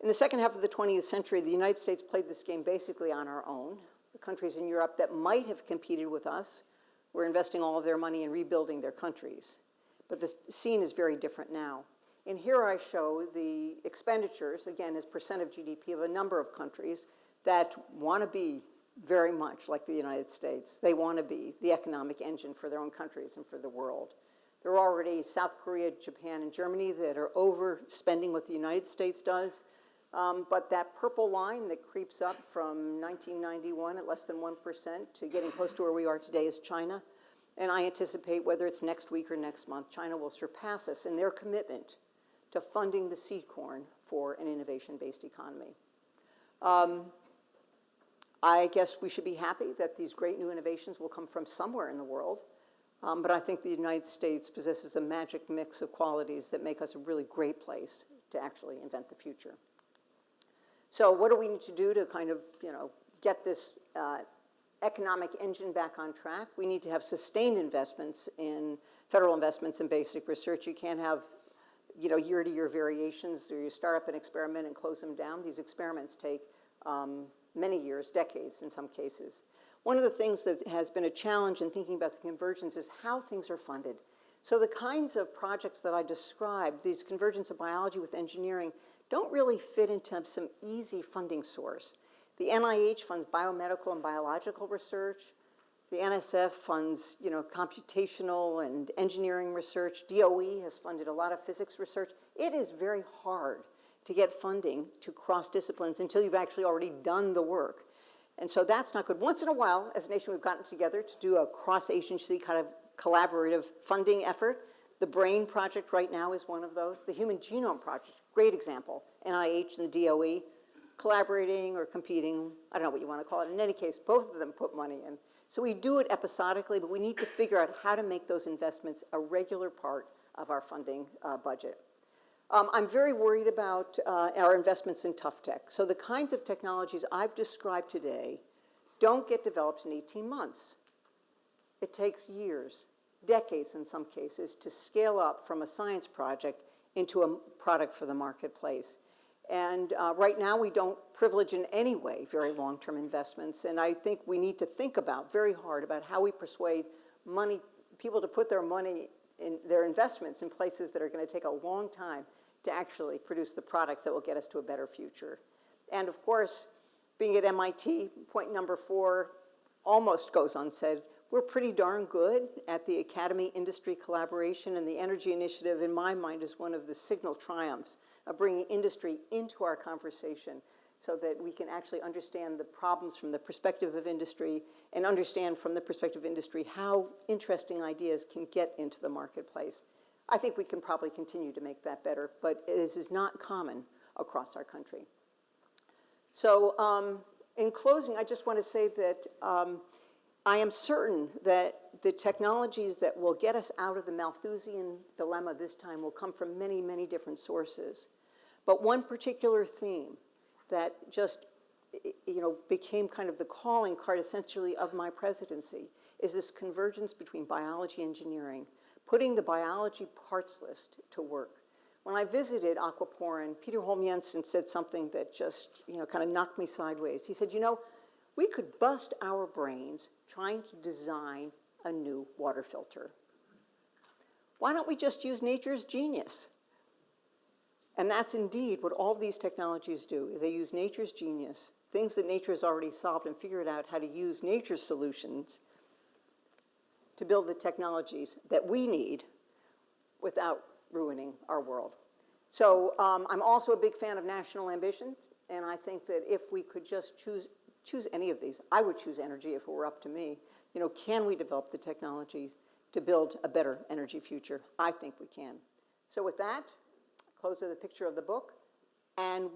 in the second half of the 20th century, the United States played this game basically on our own. The countries in Europe that might have competed with us were investing all of their money in rebuilding their countries. But the scene is very different now. And here I show the expenditures, again, as percent of GDP of a number of countries that want to be very much like the United States. They want to be the economic engine for their own countries and for the world. There are already South Korea, Japan, and Germany that are overspending what the United States does. But that purple line that creeps up from 1991 at less than 1% to getting close to where we are today is China. And I anticipate whether it's next week or next month, China will surpass us in their commitment to funding the seed corn for an innovation-based economy. I guess we should be happy that these great new innovations will come from somewhere in the world. But I think the United States possesses a magic mix of qualities that make us a really great place to actually invent the future. So what do we need to do to kind of, get this economic engine back on track? We need to have sustained investments in federal investments in basic research. You can't have, year-to-year variations where you start up an experiment and close them down. These experiments take many years, decades in some cases. One of the things that has been a challenge in thinking about the convergence is how things are funded. So the kinds of projects that I described, these convergence of biology with engineering, don't really fit into some easy funding source. The NIH funds biomedical and biological research. The NSF funds, computational and engineering research. DOE has funded a lot of physics research. It is very hard to get funding to cross disciplines until you've actually already done the work. And so that's not good. Once in a while, as a nation, we've gotten together to do a cross-agency kind of collaborative funding effort. The BRAIN project right now is one of those. The Human Genome Project, great example. NIH and the DOE collaborating or competing, I don't know what you want to call it. In any case, both of them put money in. So we do it episodically, but we need to figure out how to make those investments a regular part of our funding budget. I'm very worried about our investments in tough tech. So the kinds of technologies I've described today don't get developed in 18 months. It takes years, decades in some cases, to scale up from a science project into a product for the marketplace. And right now, we don't privilege in any way very long-term investments. And I think we need to think about very hard about how we persuade people to put their money their investments in places that are going to take a long time to actually produce the products that will get us to a better future. And of course, being at MIT, point number 4 almost goes unsaid. We're pretty darn good at the academy-industry collaboration, and the energy initiative, in my mind, is one of the signal triumphs of bringing industry into our conversation so that we can actually understand the problems from the perspective of industry and understand from the perspective of industry how interesting ideas can get into the marketplace. I think we can probably continue to make that better, but this is not common across our country. So in closing, I just want to say that I am certain that the technologies that will get us out of the Malthusian dilemma this time will come from many, many different sources. But one particular theme that just became kind of the calling card essentially of my presidency is this convergence between biology and engineering, putting the biology parts list to work. When I visited Aquaporin, Peter Holm Jensen said something that just kind of knocked me sideways. He said, we could bust our brains trying to design a new water filter. Why don't we just use nature's genius? And that's indeed what all of these technologies do. They use nature's genius, things that nature has already solved, and figured out how to use nature's solutions to build the technologies that we need without ruining our world. So I'm also a big fan of national ambitions, and I think that if we could just choose any of these, I would choose energy if it were up to me. Can we develop the technologies to build a better energy future? I think we can. So with that, close with a picture of the book, and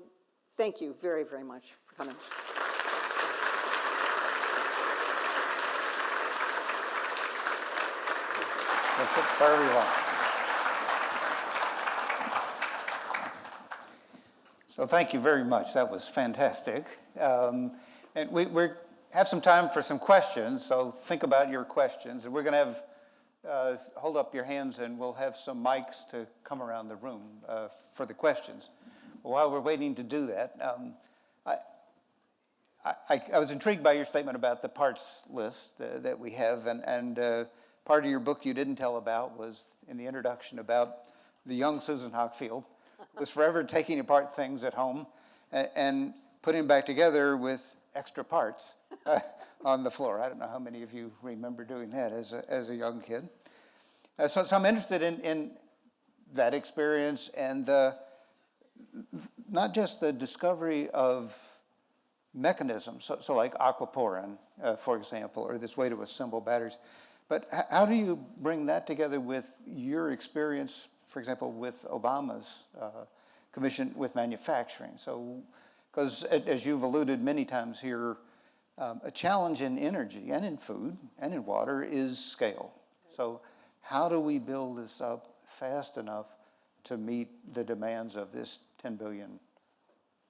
thank you very, very much for coming. That's it, wherever you want. So thank you very much. That was fantastic. And we have some time for some questions, so think about your questions. And we're going to have hold up your hands, and we'll have some mics to come around the room for the questions. While we're waiting to do that, I was intrigued by your statement about the parts list that we have, and part of your book you didn't tell about was in the introduction about the young Susan Hockfield was forever taking apart things at home and putting them back together with extra parts on the floor. I don't know how many of you remember doing that as a young kid. So I'm interested in that experience and not just the discovery of mechanisms, so like aquaporin, for example, or this way to assemble batteries, but how do you bring that together with your experience, for example, with Obama's commission with manufacturing? So, because as you've alluded many times here, a challenge in energy and in food and in water is scale. So how do we build this up fast enough to meet the demands of this 10 billion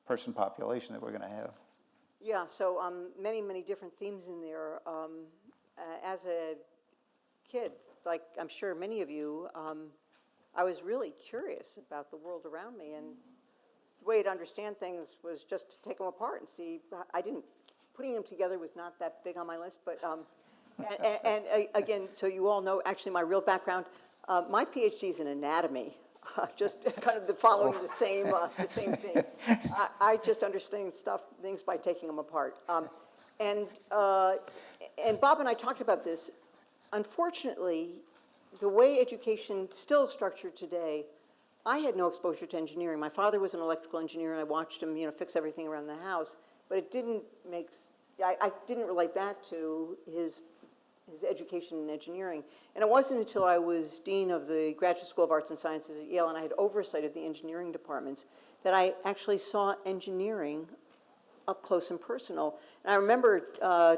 person population that we're going to have? Yeah, so many, many different themes in there. As a kid, like I'm sure many of you, I was really curious about the world around me, and the way to understand things was just to take them apart and see. Putting them together was not that big on my list, but and again, so you all know actually my real background. My PhD is in anatomy, just kind of following the same thing. I just understand things by taking them apart. And Bob and I talked about this. Unfortunately, the way education still structured today, I had no exposure to engineering. My father was an electrical engineer, and I watched him, fix everything around the house. But it didn't I didn't relate that to his education in engineering. And it wasn't until I was dean of the Graduate School of Arts and Sciences at Yale, and I had oversight of the engineering departments, that I actually saw engineering up close and personal. And I remember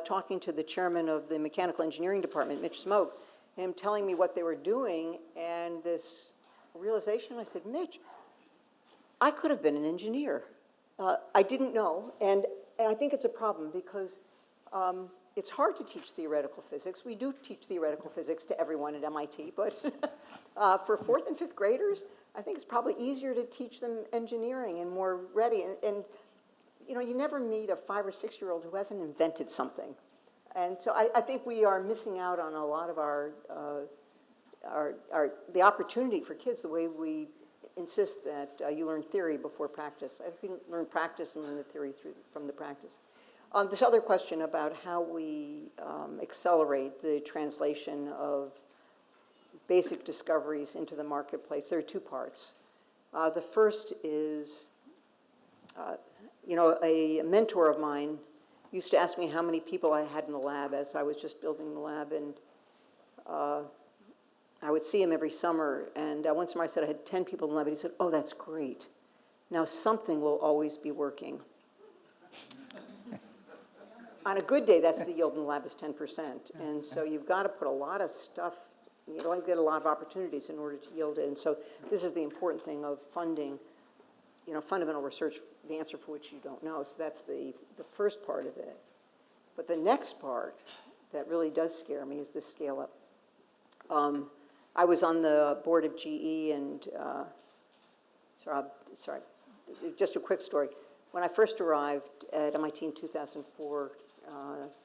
talking to the chairman of the mechanical engineering department, Mitch Smoke, him telling me what they were doing, and this realization, I said, Mitch, I could have been an engineer. I didn't know, and I think it's a problem because it's hard to teach theoretical physics. We do teach theoretical physics to everyone at MIT, but for 4th and 5th graders, I think it's probably easier to teach them engineering and more ready. And you never meet a 5 or 6-year-old who hasn't invented something. And so I think we are missing out on a lot of our the opportunity for kids, the way we insist that you learn theory before practice. I think you can learn practice and learn the theory from the practice. This other question about how we accelerate the translation of basic discoveries into the marketplace, there are two parts. The first is, a mentor of mine used to ask me how many people I had in the lab as I was just building the lab, and I would see him every summer, and one summer I said I had 10 people in the lab, and he said, oh, that's great. Now something will always be working. On a good day, that's the yield in the lab is 10%, and so you've got to put a lot of stuff, you don't get a lot of opportunities in order to yield it, and so this is the important thing of funding, fundamental research, the answer for which you don't know, so that's the first part of it. But the next part that really does scare me is the scale-up. I was on the board of GE, and sorry, just a quick story. When I first arrived at MIT in 2004,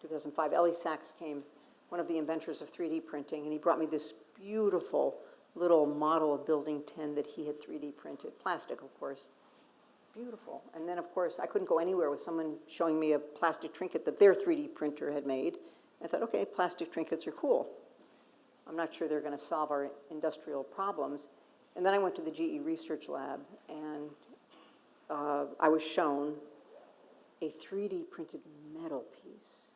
2005, Ellie Sachs came, one of the inventors of 3D printing, and he brought me this beautiful little model of Building 10 that he had 3D printed, plastic, of course. Beautiful. And then, of course, I couldn't go anywhere with someone showing me a plastic trinket that their 3D printer had made. I thought, okay, plastic trinkets are cool. I'm not sure they're going to solve our industrial problems. And then I went to the GE research lab, and I was shown a 3D printed metal piece.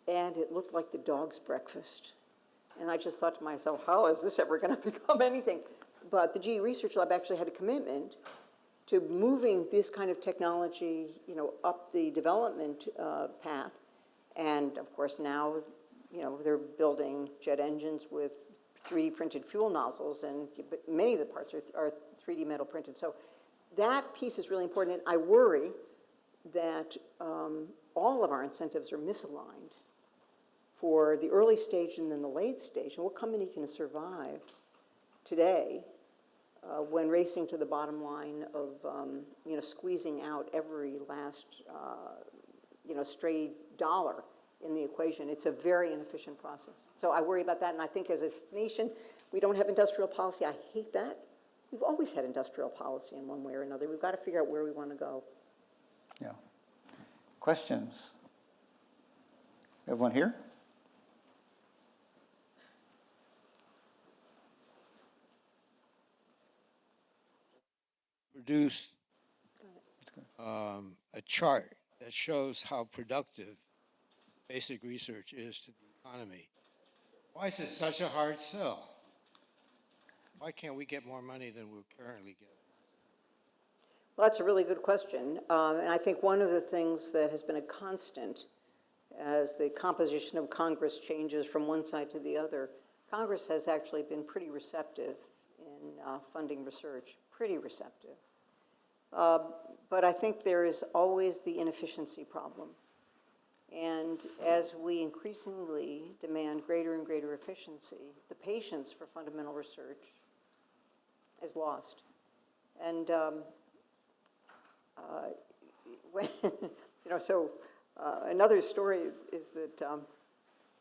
And it looked like the dog's breakfast. And I just thought to myself, how is this ever going to become anything? But the GE research lab actually had a commitment to moving this kind of technology, up the development path. And of course now, they're building jet engines with 3D printed fuel nozzles, but many of the parts are 3D metal printed. So that piece is really important. And I worry that all of our incentives are misaligned for the early stage and then the late stage. And what company can survive today when racing to the bottom line of squeezing out every last stray dollar in the equation? It's a very inefficient process. So I worry about that, and I think as a nation, we don't have industrial policy. I hate that. We've always had industrial policy in one way or another. We've got to figure out where we want to go. Yeah. Questions? We have one here? Produce a chart that shows how productive basic research is to the economy. Why is it such a hard sell? Why can't we get more money than we're currently getting? Well, that's a really good question. And I think one of the things that has been a constant as the composition of Congress changes from one side to the other, Congress has actually been pretty receptive in funding research, pretty receptive. But I think there is always the inefficiency problem. And as we increasingly demand greater and greater efficiency, the patience for fundamental research is lost. And when, another story is that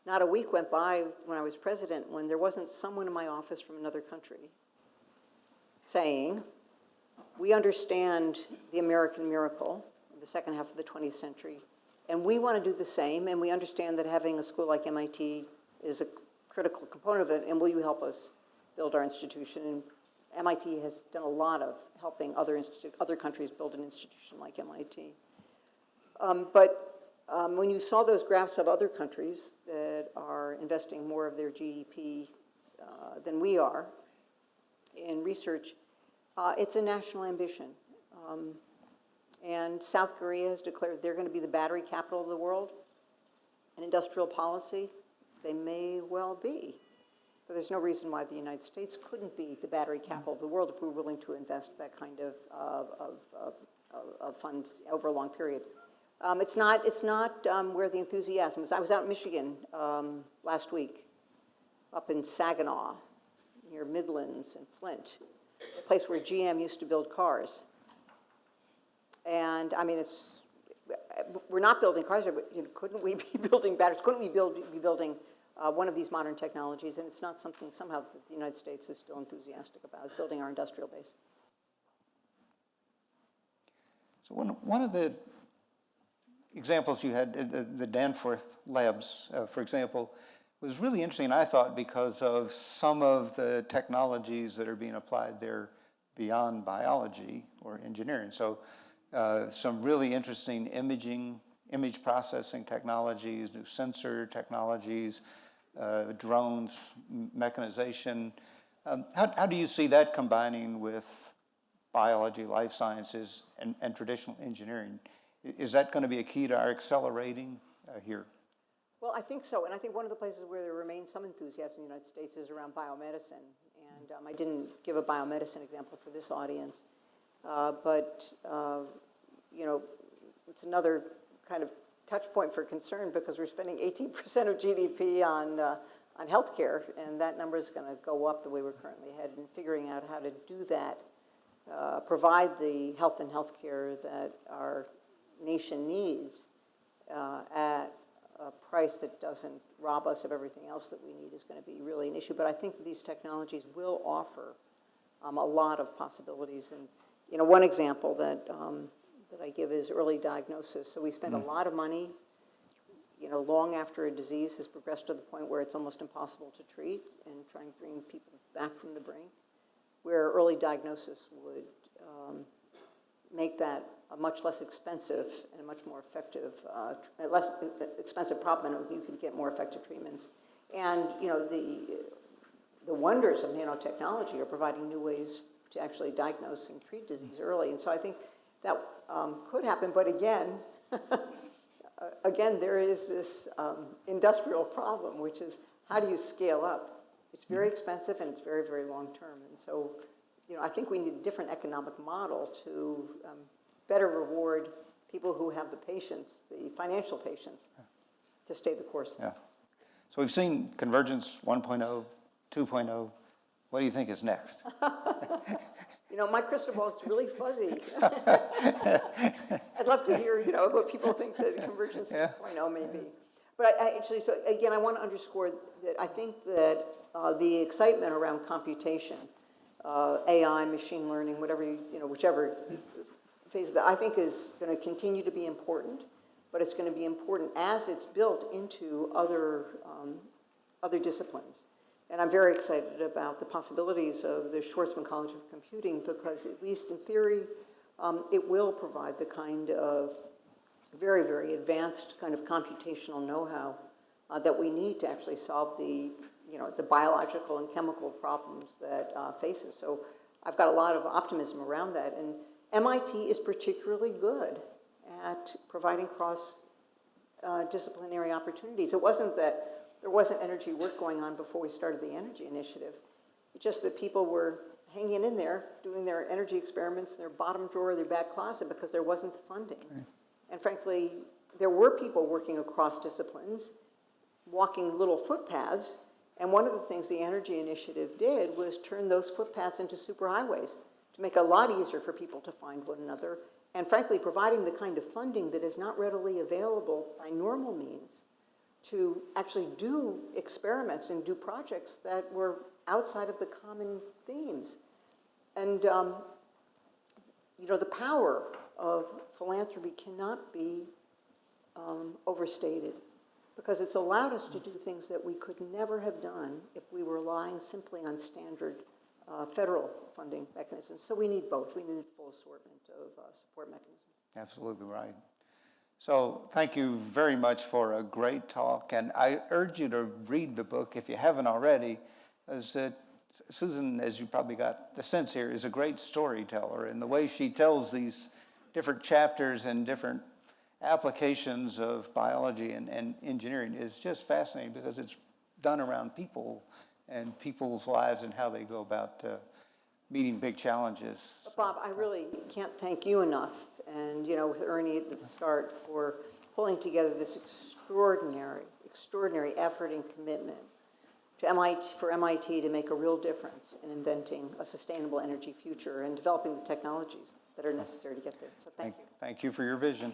not a week went by when I was president when there wasn't someone in my office from another country saying, we understand the American miracle of the second half of the 20th century, and we want to do the same, and we understand that having a school like MIT is a critical component of it, and will you help us build our institution? And MIT has done a lot of helping other countries build an institution like MIT. When you saw those graphs of other countries that are investing more of their GDP than we are in research, it's a national ambition. And South Korea has declared they're going to be the battery capital of the world. And industrial policy, they may well be. But there's no reason why the United States couldn't be the battery capital of the world if we were willing to invest that kind of funds over a long period. It's not where the enthusiasm is. I was out in Michigan last week, up in Saginaw, near Midlands and Flint, a place where GM used to build cars. And I mean, we're not building cars, but couldn't we be building batteries? Couldn't we be building one of these modern technologies, and it's not something somehow that the United States is still enthusiastic about, is building our industrial base. So one of the examples you had, the Danforth labs, for example, was really interesting, I thought, because of some of the technologies that are being applied there beyond biology or engineering. So some really interesting image processing technologies, new sensor technologies, drones, mechanization. How do you see that combining with biology, life sciences, and traditional engineering? Is that going to be a key to our accelerating here? Well, I think so, and I think one of the places where there remains some enthusiasm in the United States is around biomedicine. And I didn't give a biomedicine example for this audience, but you know, it's another kind of touch point for concern because we're spending 18% of GDP on healthcare, and that number is going to go up the way we're currently headed. And figuring out how to do that, provide the health and healthcare that our nation needs at a price that doesn't rob us of everything else that we need is going to be really an issue. But I think that these technologies will offer a lot of possibilities. And you know, one example that I give is early diagnosis. So we spend a lot of money, you know, long after a disease has progressed to the point where it's almost impossible to treat, and trying to bring people back from the brink, where early diagnosis would make that a much less expensive and a much more effective, less expensive problem, and you could get more effective treatments. And you know, the wonders of nanotechnology are providing new ways to actually diagnose and treat disease early. And so I think that could happen, but again, again, there is this industrial problem, which is how do you scale up? It's very expensive and it's very, very long term. And so, you know, I think we need a different economic model to better reward people who have the patience, the financial patience, to stay the course. Yeah. So we've seen Convergence 1.0, 2.0. What do you think is next? You know, my crystal ball is really fuzzy. I'd love to hear, you know, what people think that Convergence 2.0 may be. But I actually, so again, I want to underscore that I think that the excitement around computation, AI, machine learning, whatever, you know, whichever phase that I think is going to continue to be important, but it's going to be important as it's built into other disciplines. And I'm very excited about the possibilities of the Schwarzman College of Computing because, at least in theory, it will provide the kind of very, very advanced kind of computational know-how that we need to actually solve the, you know, the biological and chemical problems that face us. So I've got a lot of optimism around that. And MIT is particularly good at providing cross-disciplinary opportunities. It wasn't that there wasn't energy work going on before we started the energy initiative. It's just that people were hanging in there, doing their energy experiments in their bottom drawer of their back closet because there wasn't funding. Right. And frankly, there were people working across disciplines, walking little footpaths, and one of the things the energy initiative did was turn those footpaths into superhighways to make it a lot easier for people to find one another, and frankly, providing the kind of funding that is not readily available by normal means to actually do experiments and do projects that were outside of the common themes. And you know, the power of philanthropy cannot be overstated because it's allowed us to do things that we could never have done if we were relying simply on standard federal funding mechanisms. So we need both. We need a full assortment of support mechanisms. Absolutely right. So thank you very much for a great talk, and I urge you to read the book if you haven't already, as Susan, as you probably got the sense here, is a great storyteller, and the way she tells these different chapters and different applications of biology and engineering is just fascinating because it's done around people and people's lives and how they go about meeting big challenges. Bob, I really can't thank you enough, and you know, with Ernie at the start, for pulling together this extraordinary effort and commitment to MIT to make a real difference in inventing a sustainable energy future and developing the technologies that are necessary to get there. So thank you. Thank you for your vision.